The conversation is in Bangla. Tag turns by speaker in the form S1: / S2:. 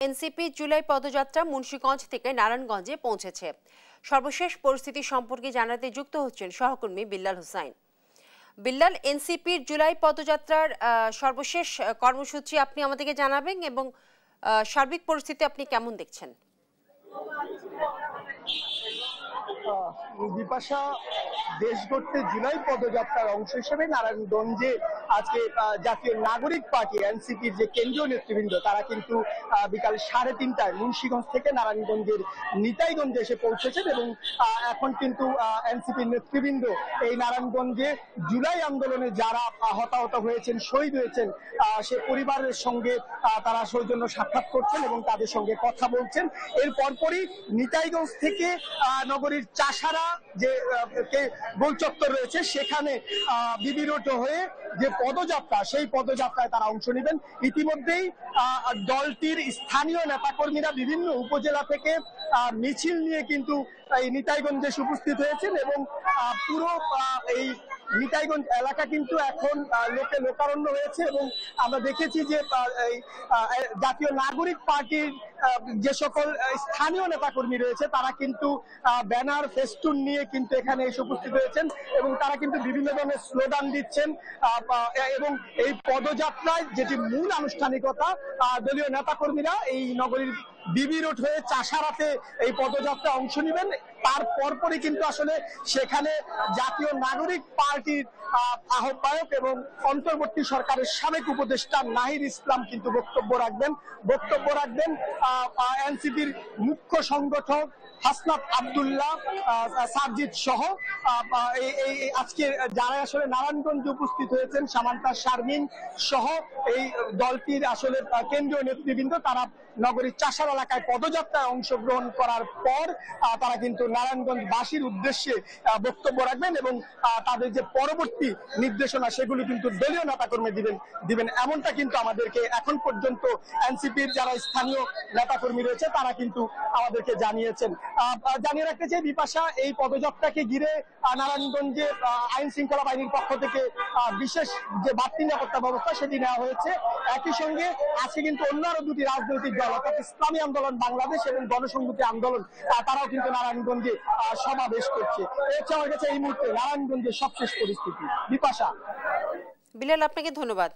S1: এনসিপি জুলাই পদযাত্রা মুন্সিগঞ্জ থেকে নারায়ণগঞ্জে পৌঁছেছে। সর্বশেষ পরিস্থিতি সম্পর্কে জানাতে যুক্ত হচ্ছেন সহকর্মী বিল্লাল হুসাইন। বিল্লাল, এনসিপির জুলাই পদযাত্রার সর্বশেষ কর্মসূচি আপনি আমাদেরকে জানাবেন এবং সার্বিক পরিস্থিতি আপনি কেমন দেখছেন?
S2: বিপাশা, দেশ গড়তে জুলাই পদযাত্রার অংশ হিসেবে নারায়ণগঞ্জে আজকে জাতীয় নাগরিক পার্টি এনসিপির যে কেন্দ্রীয় নেতৃবৃন্দ তারা কিন্তু বিকাল 3:30টায় মুন্সিগঞ্জ থেকে নারায়ণগঞ্জের নিতাইগঞ্জে এসে পৌঁছেছেন এবং এখন কিন্তু এনসিপির নেতৃবৃন্দ এই নারায়ণগঞ্জে জুলাই আন্দোলনে যারা হতাহত হয়েছেন, শহীদ হয়েছেন, সে পরিবারের সঙ্গে তারা সৌজন্য সাক্ষাৎ করছেন এবং তাদের সঙ্গে কথা বলছেন। এর পরপরই নিতাইগঞ্জ থেকে নগরীর চাষারা যে গোল চত্বর রয়েছে সেখানে বিবি রোড হয়ে যে পদযাত্রা, সেই পদযাত্রায় তারা অংশ নেবেন। ইতিমধ্যেই দলটির স্থানীয় নেতাকর্মীরা বিভিন্ন উপজেলা থেকে মিছিল নিয়ে কিন্তু এই নিতাইগঞ্জে উপস্থিত হয়েছেন এবং পুরো এই নিতাইগঞ্জ এলাকা কিন্তু এখন লোকে লোকারণ্য হয়েছে এবং আমরা দেখেছি যে জাতীয় নাগরিক পার্টির যে সকল স্থানীয় নেতাকর্মী রয়েছে তারা কিন্তু ব্যানার ফেস্টুন নিয়ে কিন্তু এখানে এসে উপস্থিত হয়েছেন এবং তারা কিন্তু বিভিন্ন ধরনের স্লোগান দিচ্ছেন এবং এই পদযাত্রায় যেটি মূল আনুষ্ঠানিকতা, দলীয় নেতাকর্মীরা এই নগরীর বিবি রোড হয়ে চাষারাতে এই পদযাত্রা অংশ নেবেন। তার পরপরই কিন্তু আসলে সেখানে জাতীয় নাগরিক পার্টির আহ্বায়ক এবং অন্তর্বর্তী সরকারের সাবেক উপদেষ্টা নাহিদ ইসলাম কিন্তু বক্তব্য রাখবেন। এনসিপির মুখ্য সংগঠক হাসনাত আব্দুল্লাহ, সারজিৎ সহ আজকে যারা আসলে নারায়ণগঞ্জে উপস্থিত হয়েছেন, সামান্তা শারমিন সহ এই দলটির আসলে কেন্দ্রীয় নেতৃবৃন্দ তারা নগরীর চাষার এলাকায় পদযাত্রায় অংশগ্রহণ করার পর তারা কিন্তু নারায়ণগঞ্জবাসীর উদ্দেশ্যে বক্তব্য রাখবেন এবং তাদের যে পরবর্তী নির্দেশনা সেগুলো কিন্তু দলীয় নেতাকর্মী দিবেন এমনটা কিন্তু আমাদেরকে এখন পর্যন্ত এনসিপির যারা স্থানীয় নেতাকর্মী রয়েছে তারা কিন্তু আমাদেরকে জানিয়েছেন। জানিয়ে রাখতে চাই বিপাশা, এই পদযাত্রাকে ঘিরে নারায়ণগঞ্জে আইন শৃঙ্খলা বাহিনীর পক্ষ থেকে বিশেষ যে বাড়তি নিরাপত্তা ব্যবস্থা সেটি নেওয়া হয়েছে। একই সঙ্গে আজকে কিন্তু অন্য আরো দুটি রাজনৈতিক দল অর্থাৎ ইসলামী আন্দোলন বাংলাদেশ এবং গণসংহতি আন্দোলন তারাও কিন্তু নারায়ণগঞ্জে সমাবেশ করছে। হচ্ছে আমার কাছে এই মুহূর্তে নারায়ণগঞ্জের সবশেষ পরিস্থিতি। বিপাশা।
S1: বিল্লাল, আপনাকে ধন্যবাদ।